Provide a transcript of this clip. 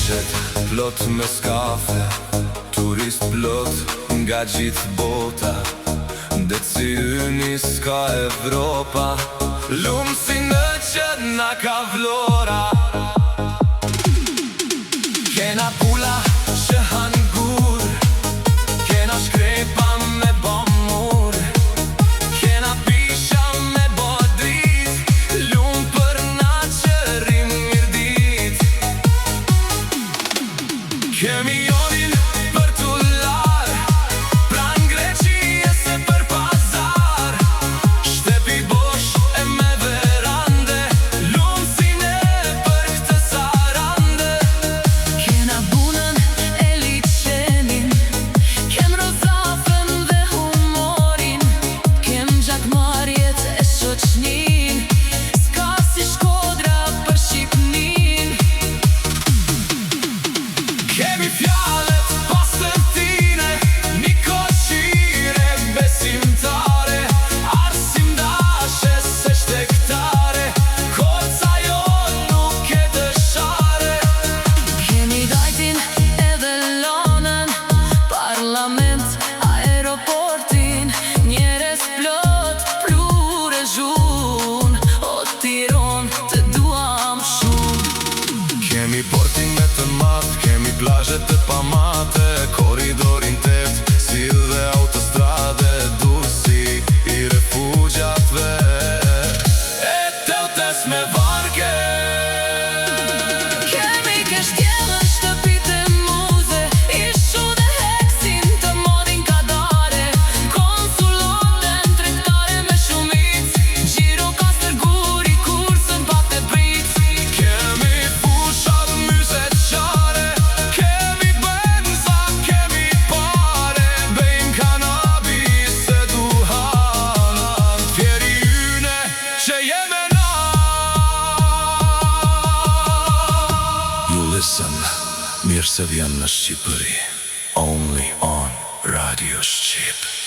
Plazhet plot me skafe, turist plot nga gjithë bota. Det si yni s'ka Evropa, lumë si në që na ka vlora. Kena pula që han gur, kena shkrepa me bamur, kena pisha me bodrit, lumë për na që rrim mirë dit. Kemi jonin për tullar, pran Greqie se për pazar, shtepi bosh e me verande, lumë si ne për këtë sarande. Kena bunën e liçenin, kem rozafen dhe humorin, kem gjakmarjet e shoqnin, s'ka si Shkodra për Shqipnin. Kemi fjallet pastërtine, një koqire besimtare, arsim dashe se shtektare, koca jo nuk e dëshare. Kemi dajtin edhe lonën, parlament, aeroportin, njerëz plot, plure zhun, o Tiron të duam shumë. Kemi portin me të mat, kemi plazhet të pamate, koridorin tet, si dhe autostrade, Durrësi i refugjatve, e Teutes me varke. Kemi keshtjellën, shtëpit e muze, ishu dhe heksin të modin kadare, konsulotën tregtare me shumic, Gjiro Kastër Guri kursën pak të prit. Kemi fushat myset qare, kemi benza, kemi pare, bejm kanabis e duhan, fjeri yne që jeme na. You listen, mirë se vjen në Shqipëri, only on Radio Shqip.